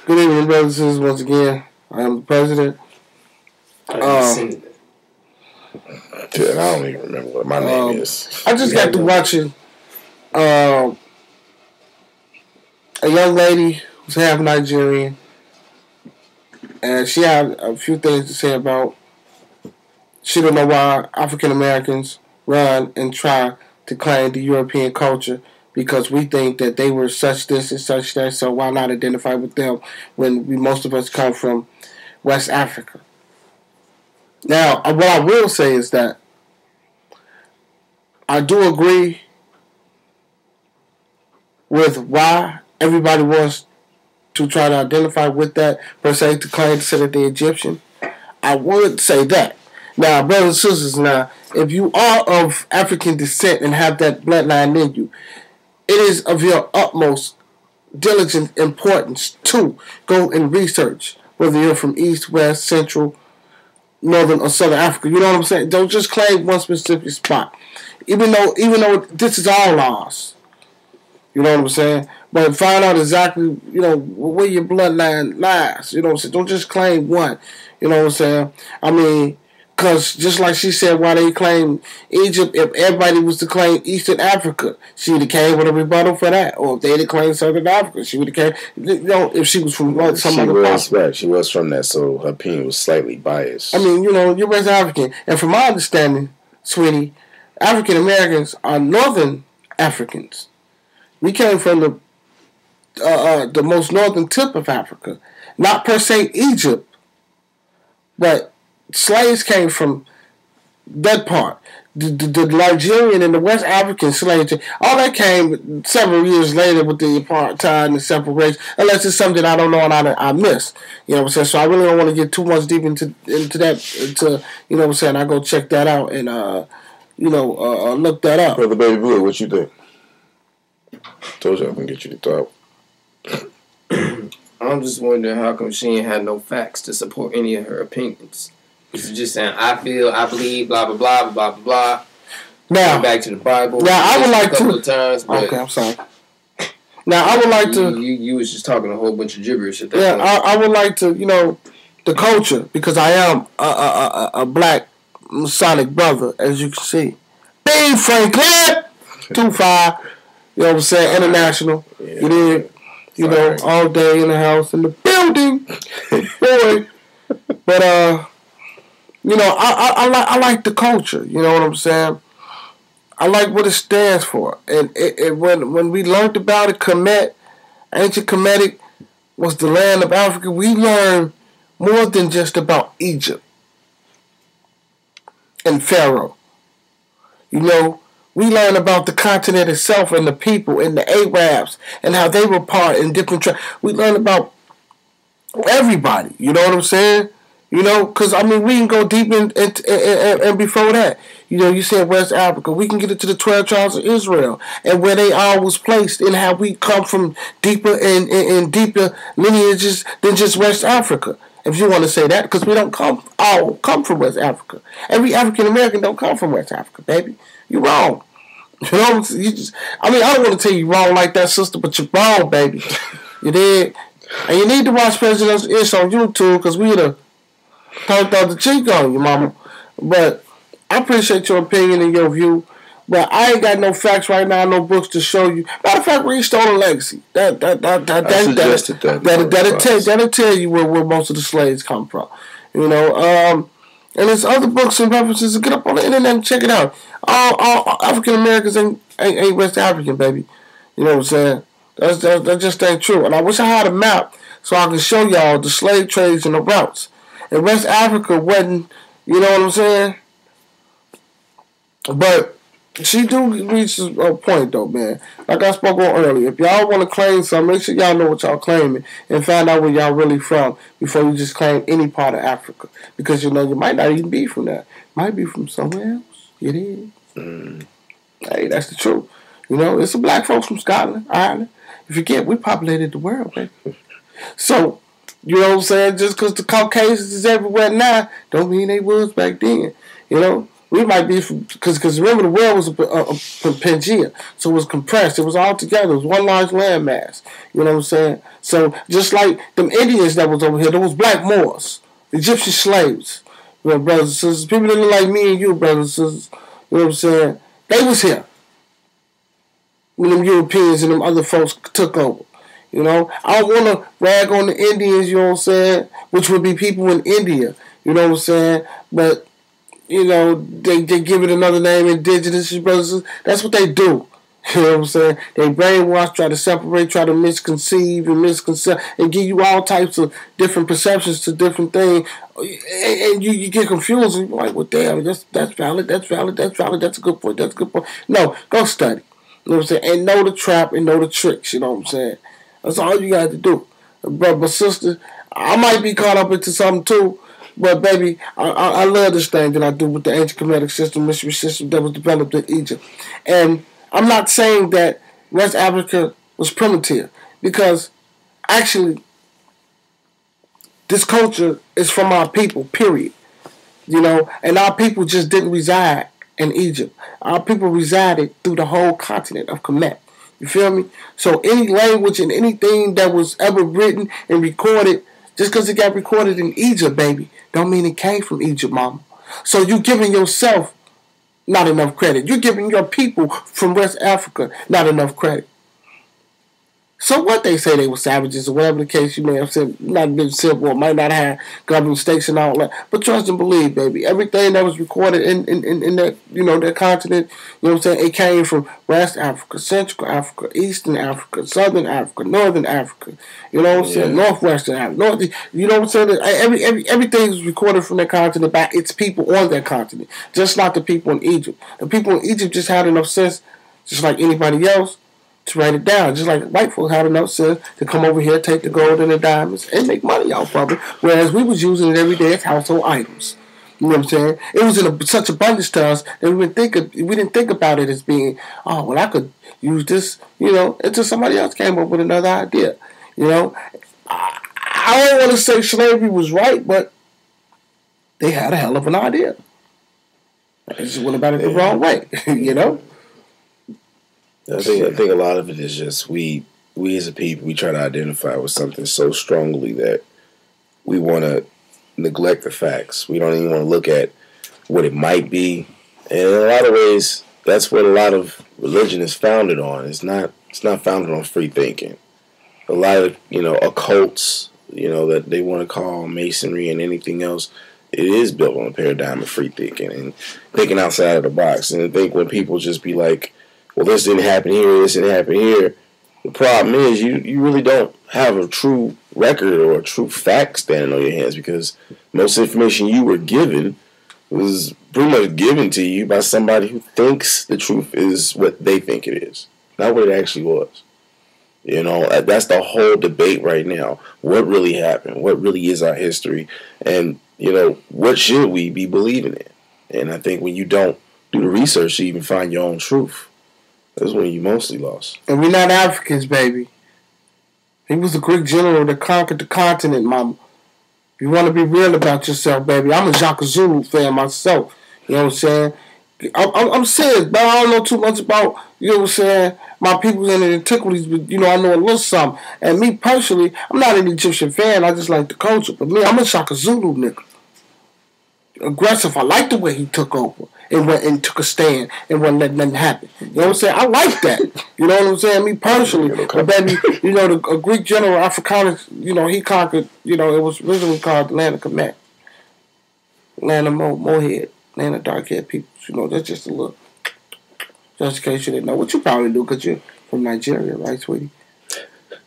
Good evening, brothers and sisters. Once again, I am the president. I don't even remember what my name is. I just got to watching a young lady who's half Nigerian, and she had a few things to say about. She don't know why African Americans run and try to claim the European culture, because we think that they were such this and such that, so why not identify with them when most of us come from West Africa? Now, what I will say is that I do agree with why everybody wants to try to identify with that, per se, to claim to say that they're Egyptian. I would say that. Now, brothers and sisters, now, if you are of African descent and have that bloodline in you, it is of your utmost diligent importance to go and research whether you're from East, West, Central, Northern, or Southern Africa. You know what I'm saying? Don't just claim one specific spot. Even though this is all ours. You know what I'm saying? But find out exactly, where your bloodline lies. You know what I'm saying? Don't just claim one. You know what I'm saying? I mean, because just like she said, why they claim Egypt, if everybody was to claim Eastern Africa, she would have came with a rebuttal for that. Or if they had claimed Southern Africa, she would have came, if she was from some other part. Right, she was from that, so her opinion was slightly biased. I mean, you're West African. And from my understanding, sweetie, African Americans are Northern Africans. We came from the most northern tip of Africa. Not per se Egypt, but slaves came from that part. The Nigerian and the West African slaves, all that came several years later with the apartheid and the separation, unless it's something I don't know and I missed. You know what I'm saying? So I really don't want to get too much deep into that, you know what I'm saying? I go check that out and, look that up. Brother Baby Blue, what you think? Told you I can get you to talk. I'm just wondering how come she ain't had no facts to support any of her opinions. She's just saying, I feel, I believe, blah, blah, blah, blah, blah, blah. Now, back to the Bible. Now, I would like to. Times, okay, I'm sorry. Now, I would like to. You was just talking a whole bunch of gibberish at that point. I would like to, the culture, because I am a black Masonic brother, as you can see. Bing Franklin! 2-5. You know what I'm saying? International. Yeah. You did. All day in the house, in the building. Boy. But, I like the culture. You know what I'm saying? I like what it stands for. And when we learned about it, Kemet, ancient Kemetic was the land of Africa, we learned more than just about Egypt and Pharaoh. We learn about the continent itself and the people and the Arabs and how they were part in different tribes. We learn about everybody. You know what I'm saying? Because, we can go deep and before that. You said West Africa. We can get into the 12 tribes of Israel and where they all was placed and how we come from deeper and deeper lineages than just West Africa. If you want to say that, because we don't come from West Africa. Every African American don't come from West Africa, baby. You're wrong. I don't want to tell you wrong like that, sister, but you're wrong, baby. You did. And you need to watch President's Ish on YouTube, because we would have talked out the cheek on you, mama. But I appreciate your opinion and your view. But I ain't got no facts right now, no books to show you. Matter of fact, read Stolen Legacy. That'll tell you where most of the slaves come from. And there's other books and references. Get up on the internet and check it out. All African Americans ain't West African, baby. You know what I'm saying? That just ain't true. And I wish I had a map so I could show y'all the slave trades and the routes. And West Africa wasn't, you know what I'm saying? But she do reach a point, though, man. Like I spoke on earlier, if y'all want to claim something, make sure y'all know what y'all claiming and find out where y'all really from before you just claim any part of Africa. Because, you might not even be from that. Might be from somewhere else. It is. Hey, that's the truth. It's some black folks from Scotland, Ireland. You forget, we populated the world, baby. So, you know what I'm saying? Just because the Caucasians is everywhere now, don't mean they was back then. We might be because remember the world was a Pangea, so it was compressed. It was all together. It was one large landmass. You know what I'm saying? So just like them Indians that was over here, those black Moors, Egyptian slaves, you know, brothers and sisters, people that look like me and you, brothers and sisters. You know what I'm saying? They was here when them Europeans and them other folks took over. You know, I don't want to rag on the Indians, you know what I'm saying, which would be people in India, you know what I'm saying, but, you know, they give it another name, indigenous brothers. That's what they do. You know what I'm saying? They brainwash, try to separate, try to misconceive and misconcept, and give you all types of different perceptions to different things, and you get confused, and you're like, well, damn, that's valid, that's valid, that's valid, that's a good point, that's a good point. No, go study. You know what I'm saying? And know the trap and know the tricks, you know what I'm saying? That's all you got to do. But sister, I might be caught up into something too, but baby, I love this thing that I do with the ancient Kemetic system, mystery system that was developed in Egypt. And I'm not saying that West Africa was primitive, because actually this culture is from our people, period. You know, and our people just didn't reside in Egypt. Our people resided through the whole continent of Kemet. You feel me? So any language and anything that was ever written and recorded, just because it got recorded in Egypt, baby, don't mean it came from Egypt, mama. So you giving yourself not enough credit. You're giving your people from West Africa not enough credit. So what, they say they were savages or whatever the case you may have said, not been simple, or might not have government stakes and all that. But trust and believe, baby, everything that was recorded in that, you know, that continent, you know what I'm saying, it came from West Africa, Central Africa, Eastern Africa, Southern Africa, Northern Africa, you know what I'm saying, Northwestern Africa, you know what I'm saying, everything is recorded from that continent by its people on that continent, just not the people in Egypt. The people in Egypt just had enough sense, just like anybody else, to write it down, just like white folks had enough sense to come over here, take the gold and the diamonds, and make money off of it. Whereas we was using it every day as household items. You know what I'm saying? It was in such abundance to us that we didn't think about it as being, oh, well, I could use this, you know, until somebody else came up with another idea. You know, I don't want to say slavery was right, but they had a hell of an idea. They just went about it the wrong way. You know. I think a lot of it is just we as a people, we try to identify with something so strongly that we want to neglect the facts. We don't even want to look at what it might be. And in a lot of ways, that's what a lot of religion is founded on. It's not founded on free thinking. A lot of, you know, occults, you know, that they want to call Masonry and anything else, it is built on a paradigm of free thinking and thinking outside of the box. And I think when people just be like, well, this didn't happen here, this didn't happen here, the problem is you really don't have a true record or a true fact standing on your hands, because most information you were given was pretty much given to you by somebody who thinks the truth is what they think it is, not what it actually was. You know, that's the whole debate right now. What really happened? What really is our history? And, you know, what should we be believing in? And I think when you don't do the research to even find your own truth, that's when you mostly lost. And we're not Africans, baby. He was a Greek general that conquered the continent, mama. You want to be real about yourself, baby. I'm a Shaka Zulu fan myself. You know what I'm saying? I'm serious, but I don't know too much about, you know what I'm saying, my people in the antiquities, but, you know, I know a little something. And me personally, I'm not an Egyptian fan. I just like the culture. But me, I'm a Shaka Zulu nigga. Aggressive. I like the way he took over and went and took a stand and wouldn't let nothing happen. You know what I'm saying? I like that. You know what I'm saying? Me personally. But baby, you know, a Greek general, Africanus, you know, he conquered, you know, it was originally called the land of Kemet. Land of Mohead. Land of dark-haired people. You know, that's just a little, just in case you didn't know. What you probably do, because you're from Nigeria, right, sweetie?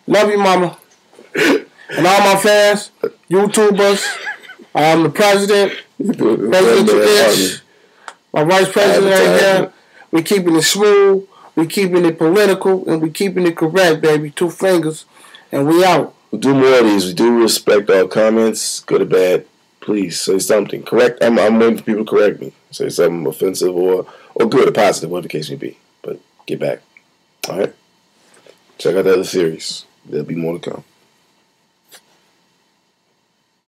Love you, mama. And all my fans, YouTubers, I'm the president. President Ish, my vice president right here. We're keeping it smooth, we're keeping it political, and we're keeping it correct, baby. 2 fingers, and we out. We'll do more of these. We do respect all comments, good or bad. Please say something. Correct. I'm waiting for people to correct me. Say something offensive or good or positive, whatever the case may be. But get back. All right? Check out the other series. There'll be more to come.